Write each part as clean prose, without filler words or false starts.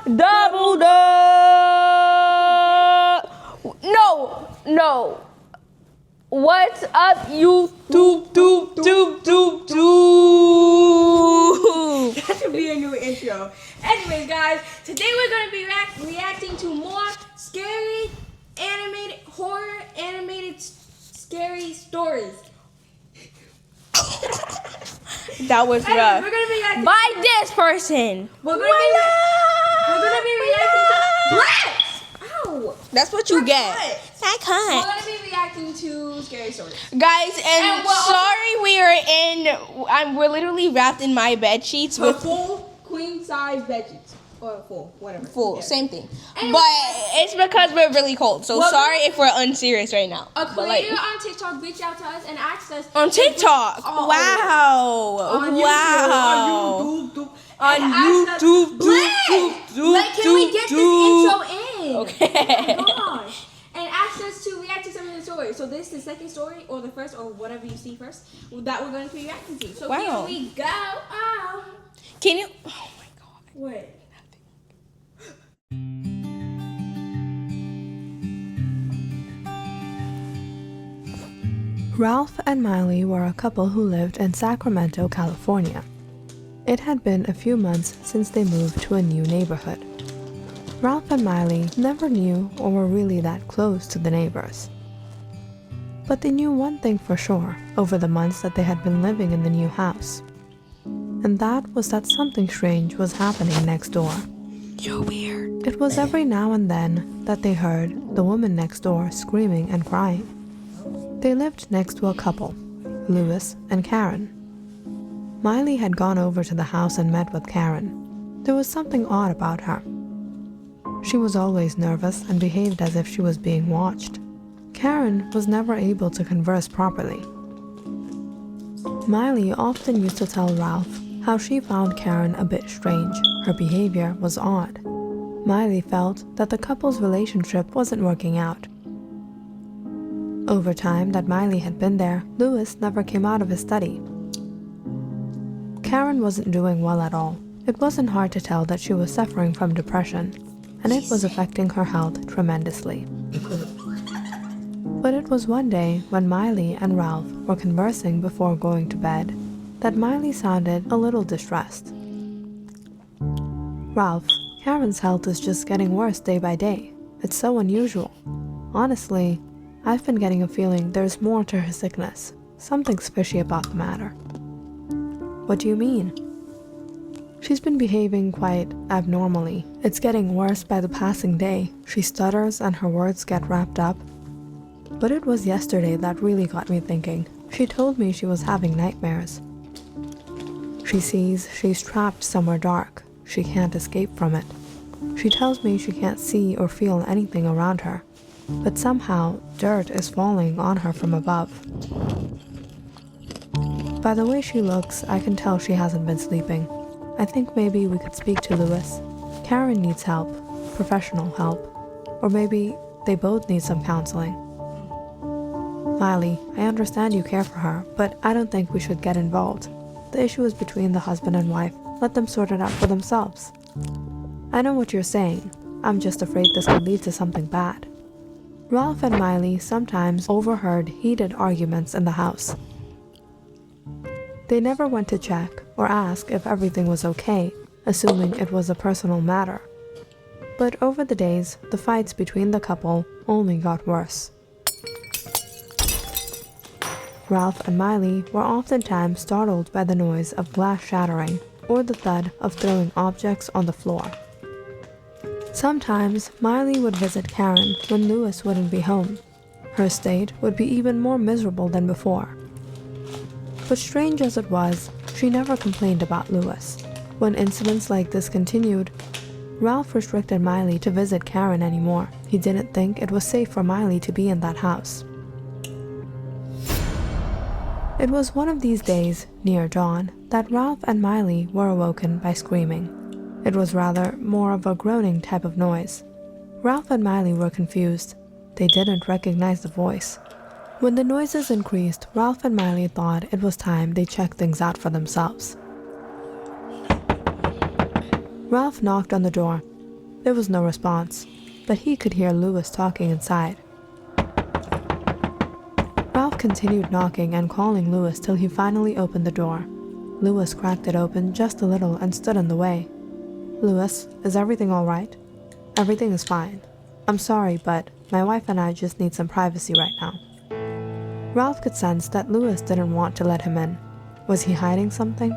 Double dub. No. What's up, YouTube? That should be a new intro. Anyways, guys, today we're going to be reacting to more scary animated scary stories. That was rough. We're going to be reacting By this person. We're going to be reacting to blacks. Ow. That's what you get. We're That going to be reacting to scary stories. Guys, and what- sorry we're literally wrapped in my bed sheets With with full queen size bed sheets. Or full, whatever. full, Yeah. same thing. Anyway. But it's because we're really cold. So Well, sorry if we're unserious right now. A But like creator on TikTok reached out to us and asked us on TikTok. Oh, wow. on Wow. YouTube, On and asked us, YouTube, Black, like, can we get this intro in? Okay. Oh my gosh. And asked us to react to some of the stories. So this is the second story, or the first, or whatever you see first, that we're going to be reacting to. So Wow. here we go. Oh. Can you? Oh my god. What? Ralph and Miley were a couple who lived in Sacramento, California. It had been a few months since they moved to a new neighborhood. Ralph and Miley never knew or were really that close to the neighbors. But they knew one thing for sure over the months that they had been living in the new house. And that was that something strange was happening next door. You're weird. It was every now and then that they heard the woman next door screaming and crying. They lived next to a couple, Louis and Karen. Miley had gone over to the house and met with Karen. There was something odd about her. She was always nervous and behaved as if she was being watched. Karen was never able to converse properly. Miley often used to tell Ralph how she found Karen a bit strange. Her behavior was odd. Miley felt that the couple's relationship wasn't working out. Over time that Miley had been there, Louis never came out of his study. Karen wasn't doing well at all. It wasn't hard to tell that she was suffering from depression, and it was affecting her health tremendously. But it was one day when Miley and Ralph were conversing before going to bed that Miley sounded a little distressed. Ralph, Karen's health is just getting worse day by day. It's so unusual. Honestly, I've been getting a feeling there's more to her sickness. Something's fishy about the matter. What do you mean? She's been behaving quite abnormally. It's getting worse by the passing day. She stutters and her words get wrapped up. But it was yesterday that really got me thinking. She told me she was having nightmares. She sees she's trapped somewhere dark. She can't escape from it. She tells me she can't see or feel anything around her. But somehow, dirt is falling on her from above. By the way she looks, I can tell she hasn't been sleeping. I think maybe we could speak to Louis. Karen needs help, professional help. Or maybe they both need some counseling. Miley, I understand you care for her, but I don't think we should get involved. The issue is between the husband and wife. Let them sort it out for themselves. I know what you're saying. I'm just afraid this could lead to something bad. Ralph and Miley sometimes overheard heated arguments in the house. They never went to check or ask if everything was okay, assuming it was a personal matter. But over the days, the fights between the couple only got worse. Ralph and Miley were oftentimes startled by the noise of glass shattering or the thud of throwing objects on the floor. Sometimes, Miley would visit Karen when Louis wouldn't be home. Her state would be even more miserable than before. But strange as it was, she never complained about Louis. When incidents like this continued, Ralph restricted Miley to visit Karen anymore. He didn't think it was safe for Miley to be in that house. It was one of these days, near dawn, that Ralph and Miley were awoken by screaming. It was rather more of a groaning type of noise. Ralph and Miley were confused. They didn't recognize the voice. When the noises increased, Ralph and Miley thought it was time they checked things out for themselves. Ralph knocked on the door. There was no response, but he could hear Louis talking inside. Ralph continued knocking and calling Louis till he finally opened the door. Louis cracked it open just a little and stood in the way. "Louis, is everything all right?" "Everything is fine. I'm sorry, but my wife and I just need some privacy right now." Ralph could sense that Louis didn't want to let him in. Was he hiding something?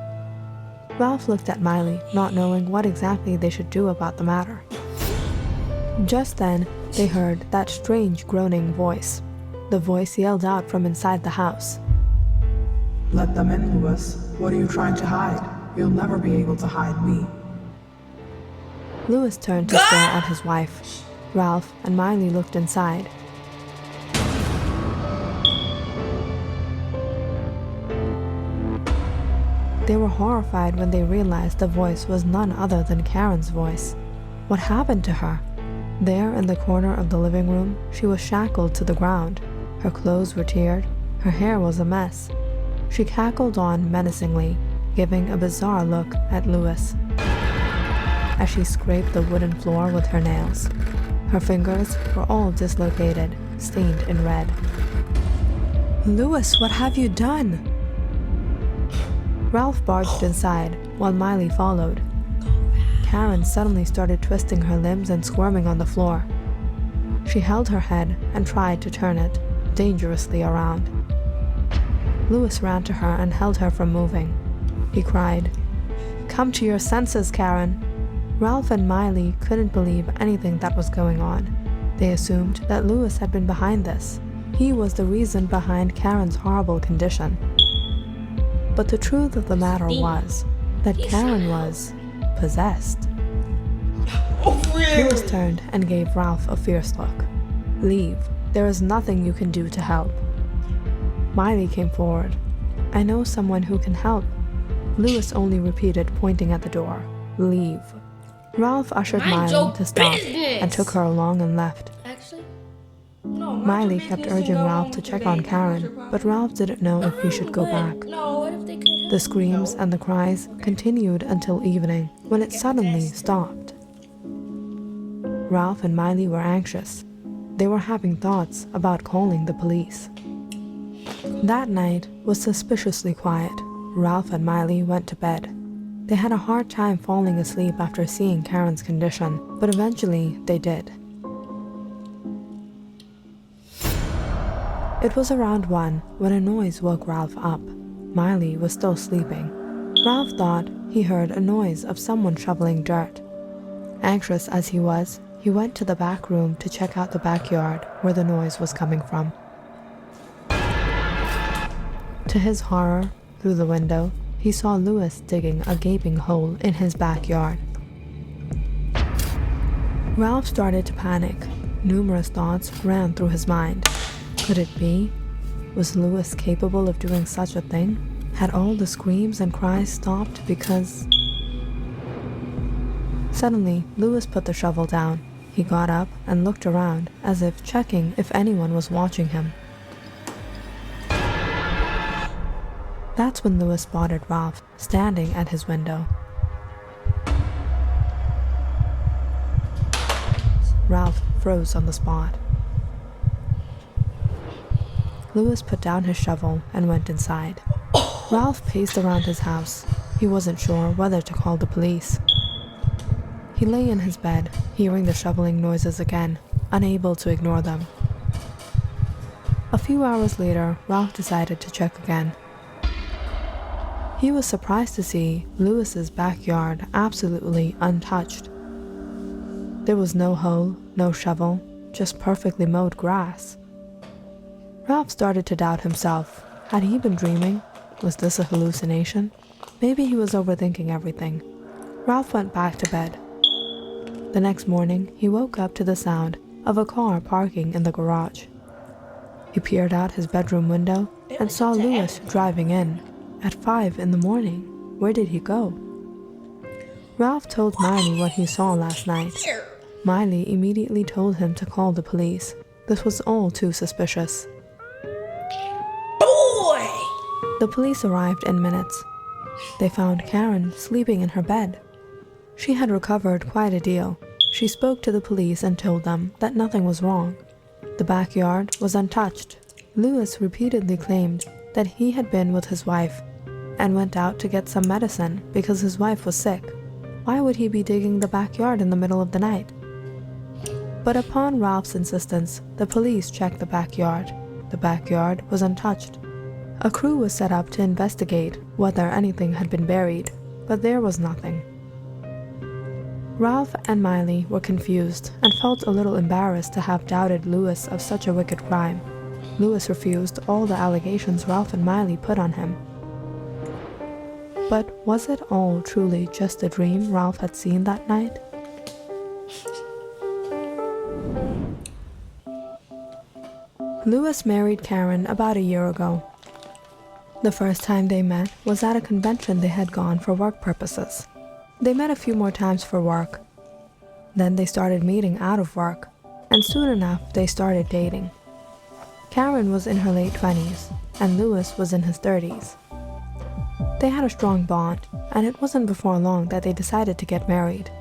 Ralph looked at Miley, not knowing what exactly they should do about the matter. Just then, they heard that strange groaning voice. The voice yelled out from inside the house. "Let them in, Louis. What are you trying to hide? You'll never be able to hide me." Louis turned to stare at his wife. Ralph and Miley looked inside. They were horrified when they realized the voice was none other than Karen's voice. What happened to her? There in the corner of the living room, she was shackled to the ground. Her clothes were teared. Her hair was a mess. She cackled on menacingly, giving a bizarre look at Louis as she scraped the wooden floor with her nails. Her fingers were all dislocated, stained in red. "Louis, what have you done?" Ralph barged inside, while Miley followed. Karen suddenly started twisting her limbs and squirming on the floor. She held her head and tried to turn it, dangerously around. Louis ran to her and held her from moving. He cried, "Come to your senses, Karen!" Ralph and Miley couldn't believe anything that was going on. They assumed that Louis had been behind this. He was the reason behind Karen's horrible condition. But the truth of the matter was that Karen was possessed. Louis turned and gave Ralph a fierce look. "Leave. There is nothing you can do to help." Miley came forward. "I know someone who can help." Louis only repeated, pointing at the door, "Leave." Ralph ushered Mind your Miley to stop business. and took her along and left. Actually, no. Miley kept urging Ralph to check on Karen, but Ralph didn't know if he should go back. No, what if they could? The screams and the cries continued until evening, when it suddenly stopped. Ralph and Miley were anxious. They were having thoughts about calling the police. That night was suspiciously quiet. Ralph and Miley went to bed. They had a hard time falling asleep after seeing Karen's condition, but eventually they did. It was around 1 when a noise woke Ralph up. Miley was still sleeping. Ralph thought he heard a noise of someone shoveling dirt. Anxious as he was, he went to the back room to check out the backyard where the noise was coming from. To his horror, through the window, he saw Louis digging a gaping hole in his backyard. Ralph started to panic. Numerous thoughts ran through his mind. Could it be? Was Louis capable of doing such a thing? Had all the screams and cries stopped because... Suddenly, Louis put the shovel down. He got up and looked around, as if checking if anyone was watching him. That's when Louis spotted Ralph standing at his window. Ralph froze on the spot. Louis put down his shovel and went inside. Ralph paced around his house. He wasn't sure whether to call the police. He lay in his bed, hearing the shoveling noises again, unable to ignore them. A few hours later, Ralph decided to check again. He was surprised to see Louis's backyard absolutely untouched. There was no hoe, no shovel, just perfectly mowed grass. Ralph started to doubt himself. Had he been dreaming? Was this a hallucination? Maybe he was overthinking everything. Ralph went back to bed. The next morning, he woke up to the sound of a car parking in the garage. He peered out his bedroom window and saw Louis driving in. At 5 in the morning. Where did he go? Ralph told Miley what he saw last night. Miley immediately told him to call the police. This was all too suspicious. Boy! The police arrived in minutes. They found Karen sleeping in her bed. She had recovered quite a deal. she spoke to the police and told them that nothing was wrong. The backyard was untouched. Lewis repeatedly claimed that he had been with his wife and went out to get some medicine because his wife was sick. Why would he be digging the backyard in the middle of the night? But upon Ralph's insistence, the police checked the backyard. The backyard was untouched. A crew was set up to investigate whether anything had been buried, but there was nothing. Ralph and Miley were confused and felt a little embarrassed to have doubted Lewis of such a wicked crime. Lewis refused all the allegations Ralph and Miley put on him. But was it all truly just a dream Ralph had seen that night? Lewis married Karen about a year ago. The first time they met was at a convention they had gone for work purposes. They met a few more times for work. Then they started meeting out of work, and soon enough they started dating. Karen was in her late 20s, and Lewis was in his 30s. They had a strong bond, and it wasn't before long that they decided to get married.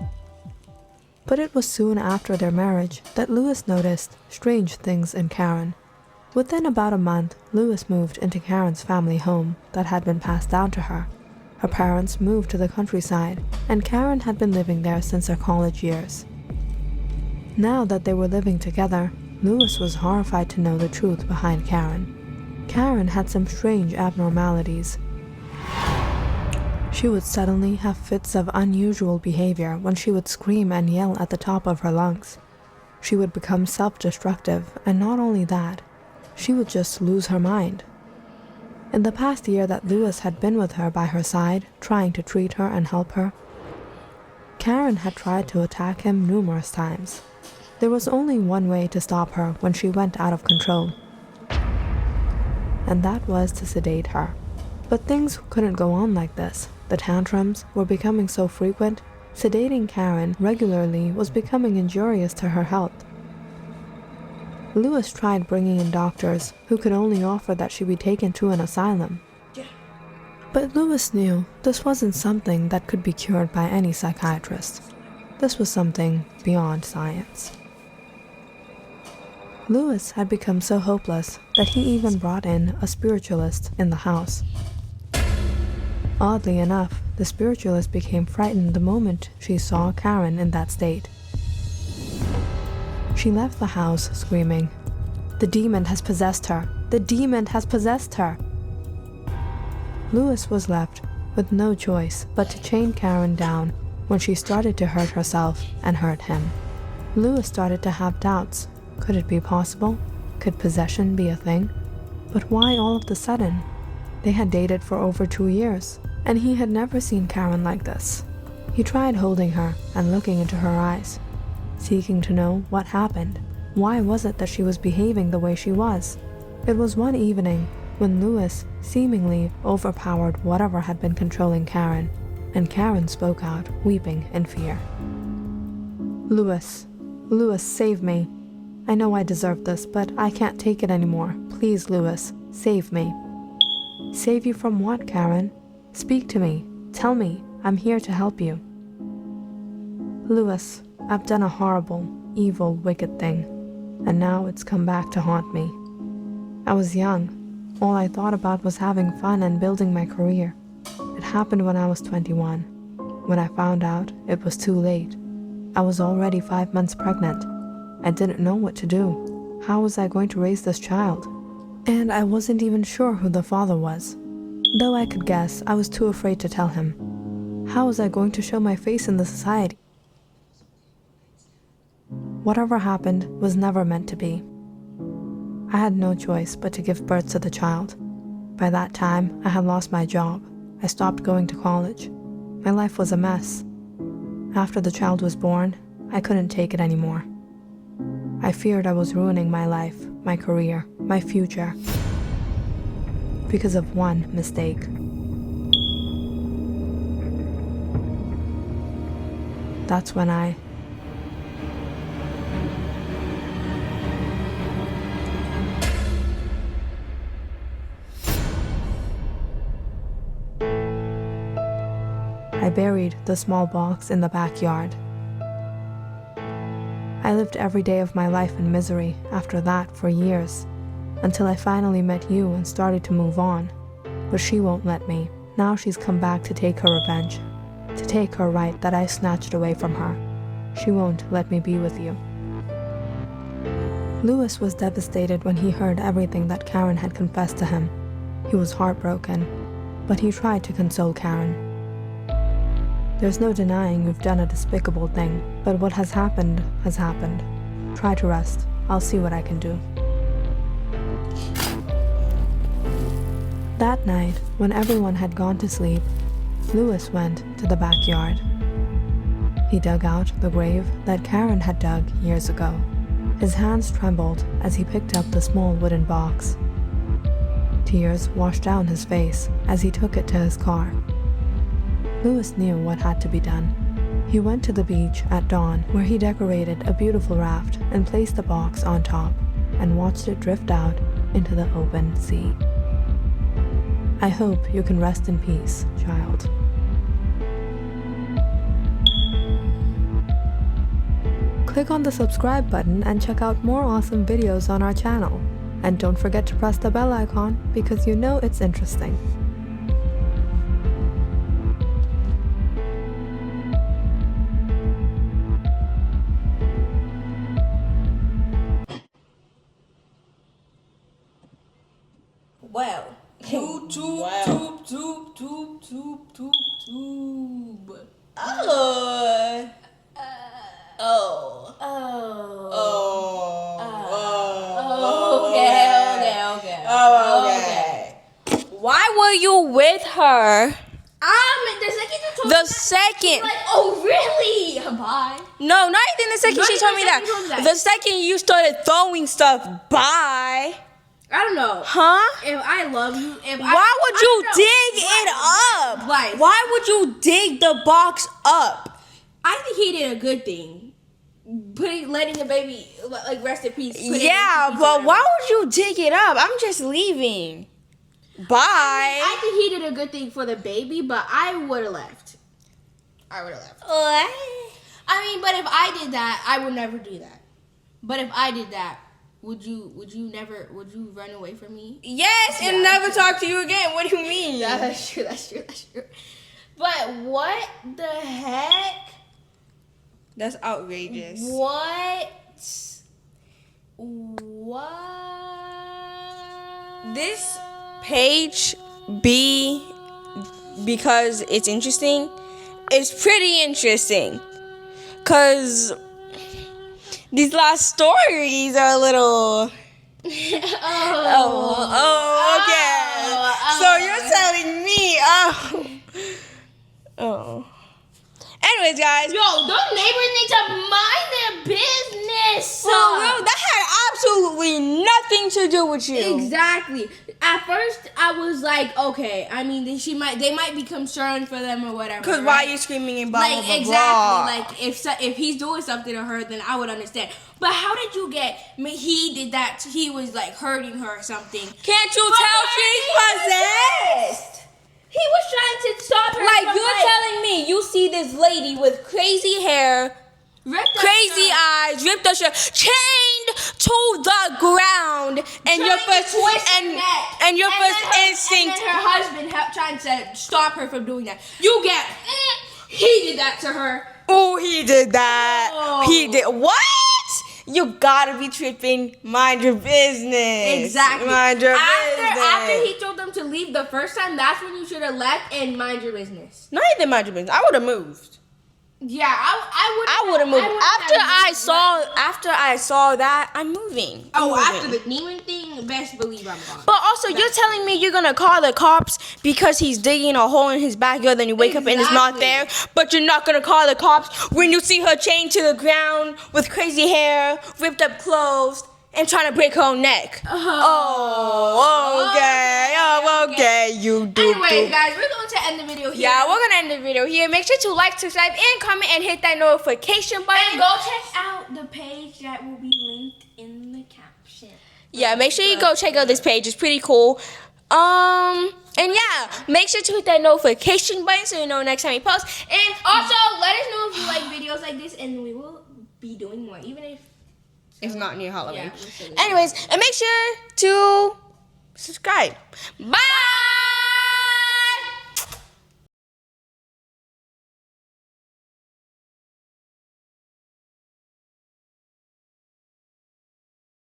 But it was soon after their marriage that Lewis noticed strange things in Karen. Within about a month, Lewis moved into Karen's family home that had been passed down to her. Her parents moved to the countryside, and Karen had been living there since her college years. Now that they were living together, Lewis was horrified to know the truth behind Karen. Karen had some strange abnormalities. She would suddenly have fits of unusual behavior when she would scream and yell at the top of her lungs. She would become self-destructive, and not only that, she would just lose her mind. In the past year that Lewis had been with her by her side, trying to treat her and help her, Karen had tried to attack him numerous times. There was only one way to stop her when she went out of control, and that was to sedate her. But things couldn't go on like this. The tantrums were becoming so frequent, sedating Karen regularly was becoming injurious to her health. Lewis tried bringing in doctors who could only offer that she be taken to an asylum. But Lewis knew this wasn't something that could be cured by any psychiatrist. This was something beyond science. Lewis had become so hopeless that he even brought in a spiritualist in the house. Oddly enough, the spiritualist became frightened the moment she saw Karen in that state. She left the house screaming, "The demon has possessed her! The demon has possessed her!" Lewis was left with no choice but to chain Karen down when she started to hurt herself and hurt him. Lewis started to have doubts. Could it be possible? Could possession be a thing? But why all of a sudden? They had dated for over 2 years, and he had never seen Karen like this. He tried holding her and looking into her eyes, seeking to know what happened. Why was it that she was behaving the way she was? It was one evening when Lewis seemingly overpowered whatever had been controlling Karen, and Karen spoke out, weeping in fear. Lewis, save me. I know I deserve this, but I can't take it anymore. Please, Lewis, save me." "Save you from what, Karen? Speak to me. Tell me. I'm here to help you." "Lewis, I've done a horrible, evil, wicked thing, and now it's come back to haunt me. I was young. All I thought about was having fun and building my career. It happened when I was 21. When I found out, it was too late. I was already 5 months pregnant. I didn't know what to do. How was I going to raise this child? And I wasn't even sure who the father was. Though I could guess, I was too afraid to tell him. How was I going to show my face in the society? Whatever happened was never meant to be. I had no choice but to give birth to the child. By that time, I had lost my job. I stopped going to college. My life was a mess. After the child was born, I couldn't take it anymore. I feared I was ruining my life, my career, my future, because of one mistake. That's when I buried the small box in the backyard. I lived every day of my life in misery after that for years, until I finally met you and started to move on. But she won't let me. Now she's come back to take her revenge, to take her right that I snatched away from her. She won't let me be with you. Louis was devastated when he heard everything that Karen had confessed to him. He was heartbroken, but he tried to console Karen. There's no denying you've done a despicable thing, but what has happened has happened. Try to rest. I'll see what I can do. That night, when everyone had gone to sleep, Louis went to the backyard. He dug out the grave that Karen had dug years ago. His hands trembled as he picked up the small wooden box. Tears washed down his face as he took it to his car. Louis knew what had to be done. He went to the beach at dawn, where he decorated a beautiful raft and placed the box on top and watched it drift out into the open sea. I hope you can rest in peace, child. Click on the subscribe button and check out more awesome videos on our channel. And don't forget to press the bell icon because you know it's interesting. Well. Tube. Okay. Why were you with her? The second you told me The second. like, oh really? Bye. No, not even the second Not she even told me the second you told me that. that. The second you started throwing stuff, bye. I don't know. Huh? If I love you, Why would you dig it up? Like, Why would you dig the box up? I think he did a good thing. Letting the baby like rest in peace. Yeah, but why would you dig it up? I'm just leaving. Bye. I think he did a good thing for the baby, but I would have left. I mean, but if I did that, I would never do that. But if I did that, would you run away from me? Yes, and never talk to you again. What do you mean? That's true. But what the heck? That's outrageous. What? This page B, because it's interesting, it's pretty interesting. Cause these last stories are a little. Okay. So you're telling me, oh. Anyways, guys. Yo, those neighbors need to mind their business. For real, that had absolutely nothing to do with you. Exactly. At first, I was like, okay. I mean, they might be concerned for them or whatever. Cause why are you screaming and blah blah like blah? exactly. Like if he's doing something to her, then I would understand. But how did you get? He did that. He was like hurting her or something. Can't you tell she's possessed? He was trying to stop her. Like from, you're telling me, you see this lady with crazy hair, crazy eyes, ripped her shirt, chained to the ground, and your first instinct. And then her husband trying to stop her from doing that. You get. He did that to her. Oh, he did that. Oh. He did what? You gotta be tripping. Mind your business. Exactly. Mind your business. After he told them to leave the first time, that's when you should have left and mind your business. No, he didn't mind your business. I would have moved. Yeah, I would have moved. After I saw that, I'm moving. After the Neiman thing, best believe I'm gone. But also, you're telling me you're gonna call the cops because he's digging a hole in his backyard, then you wake up and it's not there. But you're not gonna call the cops when you see her chained to the ground with crazy hair, ripped up clothes, and trying to break her own neck. Okay. You do. Anyway, guys, we're going to end the video here. Yeah, we're gonna end the video here. Make sure to like, subscribe, and comment, and hit that notification button. And go check out the page that will be linked in the caption. Yeah, make sure you go check out this page. It's pretty cool. And yeah, make sure to hit that notification button so you know next time we post. And also, let us know if you like videos like this and we will be doing more, even if It's not near Halloween. Yeah, we'll still do Anyways, and make sure to subscribe. Bye!